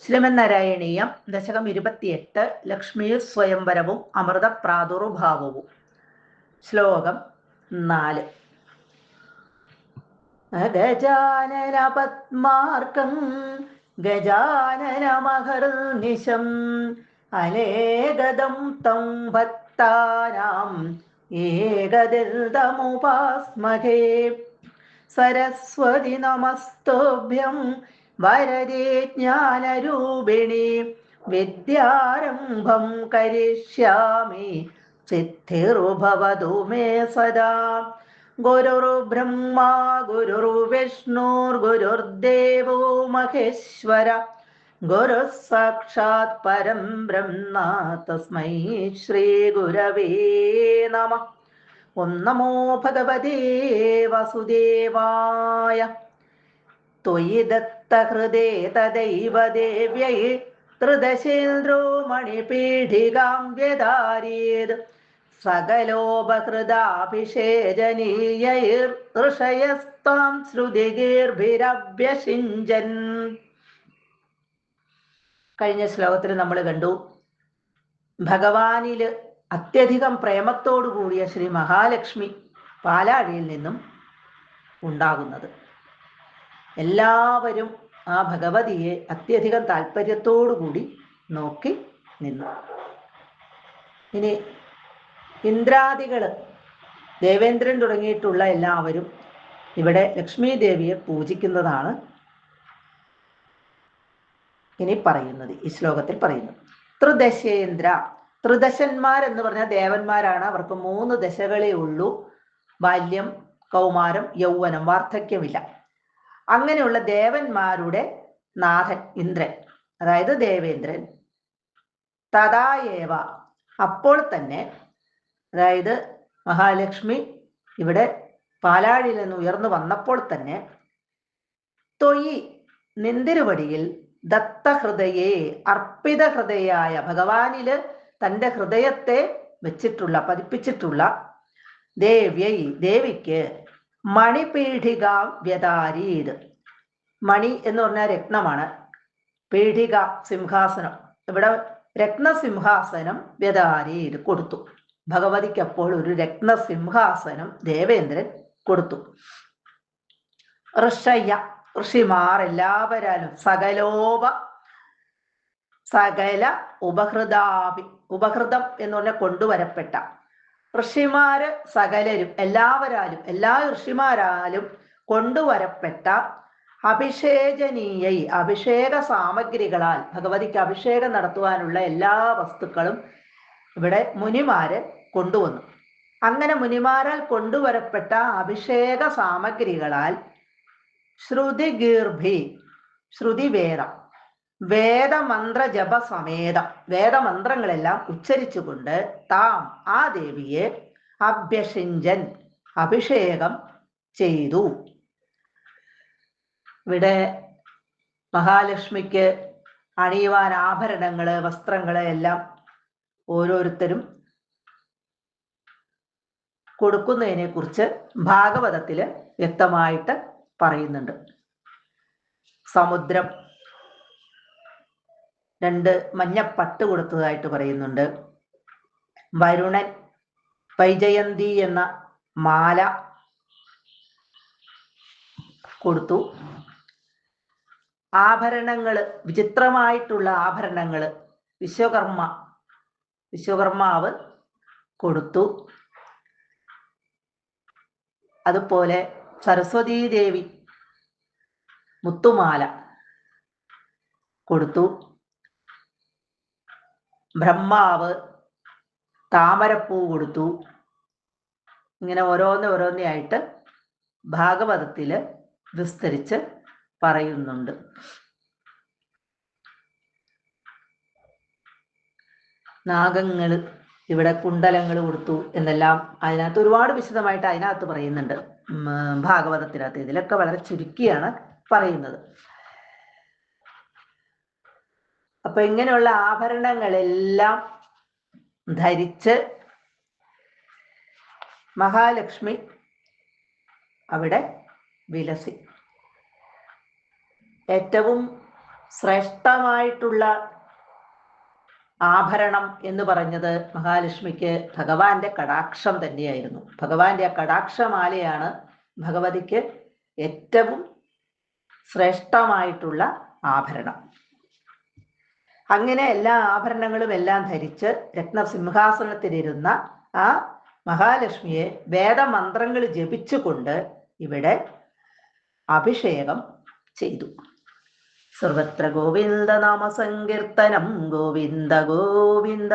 ശ്രീമന്നാരായണീയം ദശകം 28 ലക്ഷ്മീ സ്വയംവരവും അമൃത പ്രാദുർഭാവവും. ശ്ലോകം 4. ഗജാനന പത്മാർക്കം ഗജാനനമഹർനിശം അനേകദം തം ഭക്താനാം ഏകദിൽതമുപാസ്മഹേ. സരസ്വതി നമസ്തുഭ്യം വരദേ ജ്ഞാനരൂപിണി വിദ്യാരംഭം കരിഷ്യാമി സിദ്ധിർഭവതു മേ സദാ. ഗുരുർബ്രഹ്മാ ഗുരുർവിഷ്ണുർഗുരുർദേവോ മഹേശ്വര ഗുരുഃ സാക്ഷാത് പരം ബ്രഹ്മ തസ്മൈ ശ്രീ ഗുരവേ നമഃ. ഓം നമോ ഭഗവതേ വസുദേവായ. ത്വയി ദത്തഹൃദേ തദൈവ ദേവ്യൈ ത്രിദശേന്ദ്രോ മണിപീഠികാം വ്യധാരേത്. സകലോപഹൃദാഭിഷേചനീയൈർഋഷയസ്താം ശ്രുതിഗീർഭിരഭ്യഷിഞ്ചൻ. കഴിഞ്ഞ ശ്ലോകത്തിൽ നമ്മൾ കണ്ടു ഭഗവാനില് അത്യധികം പ്രേമത്തോടു കൂടിയ ശ്രീ മഹാലക്ഷ്മി പാലാഴിയിൽ നിന്നും ഉണ്ടാകുന്നത്. എല്ലാവരും ആ ഭഗവതിയെ അത്യധികം താല്പര്യത്തോടു കൂടി നോക്കി നിന്നു. ഇനി ഇന്ദ്രാദികള് ദേവേന്ദ്രൻ തുടങ്ങിയിട്ടുള്ള എല്ലാവരും ഇവിടെ ലക്ഷ്മി ദേവിയെ പൂജിക്കുന്നതാണ് ഇനി പറയുന്നത്, ഈ ശ്ലോകത്തിൽ പറയുന്നത്. ത്രിദശേന്ദ്ര, ത്രിദശന്മാരെന്ന് പറഞ്ഞാൽ ദേവന്മാരാണ്. അവർക്ക് 3 ദശകളേ ഉള്ളൂ: ബാല്യം, കൗമാരം, യൗവനം, വാർദ്ധക്യമില്ല. അങ്ങനെയുള്ള ദേവന്മാരുടെ നാഥൻ ഇന്ദ്രൻ, അതായത് ദേവേന്ദ്രൻ. തഥായേവ, അപ്പോൾ തന്നെ, അതായത് മഹാലക്ഷ്മി ഇവിടെ പാലാഴിയിൽ നിന്ന് ഉയർന്നു വന്നപ്പോൾ തന്നെ, ത്വയി നിന്തിരുവടിയിൽ, ദത്തഹൃദയേ അർപ്പിത ഹൃദയായ, ഭഗവാനില് തൻ്റെ ഹൃദയത്തെ വെച്ചിട്ടുള്ള, പതിപ്പിച്ചിട്ടുള്ള ദേവ്യൈ, ദേവിക്ക്, മണിപീഠിക വ്യതാരീത്. മണി എന്ന് പറഞ്ഞാൽ രത്നമാണ്, പീഠിക സിംഹാസനം. ഇവിടെ രത്നസിംഹാസനം വ്യതാരീത് കൊടുത്തു. ഭഗവതിക്ക് അപ്പോൾ ഒരു രത്നസിംഹാസനം ദേവേന്ദ്രൻ കൊടുത്തു. ഋഷയ, ഋഷിമാർ എല്ലാവരാലും, സകല ഉപഹൃതം എന്ന് പറഞ്ഞാൽ കൊണ്ടുവരപ്പെട്ട ഋഷിമാര് സകലരും, എല്ലാവരാലും, എല്ലാ ഋഷിമാരാലും കൊണ്ടുവരപ്പെട്ട അഭിഷേചനീയൈ, അഭിഷേക സാമഗ്രികളാൽ, ഭഗവതിക്ക് അഭിഷേകം നടത്തുവാനുള്ള എല്ലാ വസ്തുക്കളും ഇവിടെ മുനിമാര് കൊണ്ടുവന്നു. അങ്ങനെ മുനിമാരാൽ കൊണ്ടുവരപ്പെട്ട അഭിഷേക സാമഗ്രികളാൽ ശ്രുതിഗീർഭി, ശ്രുതിവേദം, വേദമന്ത്ര ജപ സമേതം, വേദമന്ത്രങ്ങളെല്ലാം ഉച്ചരിച്ചുകൊണ്ട് താം, ആ ദേവിയെ, അഭ്യഷിഞ്ചൻ, അഭിഷേകം ചെയ്തു. ഇവിടെ മഹാലക്ഷ്മിക്ക് അണിയുവാൻ ആഭരണങ്ങള്, വസ്ത്രങ്ങള് എല്ലാം ഓരോരുത്തരും കൊടുക്കുന്നതിനെ കുറിച്ച് ഭാഗവതത്തില് വ്യക്തമായിട്ട് പറയുന്നുണ്ട്. സമുദ്രം 2 മഞ്ഞപ്പട്ട് കൊടുത്തതായിട്ട് പറയുന്നുണ്ട്. വരുണൻ വൈജയന്തി എന്ന മാല കൊടുത്തു. ആഭരണങ്ങള്, വിചിത്രമായിട്ടുള്ള ആഭരണങ്ങള് വിശ്വകർമാവ് കൊടുത്തു. അതുപോലെ സരസ്വതീ ദേവി മുത്തുമാല കൊടുത്തു. ബ്രഹ്മാവ് താമരപ്പൂ കൊടുത്തു. ഇങ്ങനെ ഓരോന്നായിട്ട് ഭാഗവതത്തില് വിസ്തരിച്ച് പറയുന്നുണ്ട്. നാഗങ്ങള് ഇവിടെ കുണ്ടലങ്ങൾ കൊടുത്തു എന്നെല്ലാം അതിനകത്ത് ഒരുപാട് വിശദമായിട്ട് അതിനകത്ത് പറയുന്നുണ്ട് ഭാഗവതത്തിനകത്ത്. ഇതിലൊക്കെ വളരെ ചുരുക്കിയാണ് പറയുന്നത്. അപ്പൊ ഇങ്ങനെയുള്ള ആഭരണങ്ങളെല്ലാം ധരിച്ച് മഹാലക്ഷ്മി അവിടെ വിലസി. ഏറ്റവും ശ്രേഷ്ഠമായിട്ടുള്ള ആഭരണം എന്ന് പറഞ്ഞത് മഹാലക്ഷ്മിക്ക് ഭഗവാന്റെ കടാക്ഷം തന്നെയായിരുന്നു. ഭഗവാന്റെ ആ കടാക്ഷമാലയാണ് ഭഗവതിക്ക് ഏറ്റവും ശ്രേഷ്ഠമായിട്ടുള്ള ആഭരണം. അങ്ങനെ എല്ലാ ആഭരണങ്ങളും എല്ലാം ധരിച്ച് രത്നസിംഹാസനത്തിലിരുന്ന ആ മഹാലക്ഷ്മിയെ വേദമന്ത്രങ്ങൾ ജപിച്ചുകൊണ്ട് ഇവിടെ അഭിഷേകം ചെയ്തു. സർവത്ര ഗോവിന്ദ നാമ സങ്കീർത്തനം ഗോവിന്ദ ഗോവിന്ദ.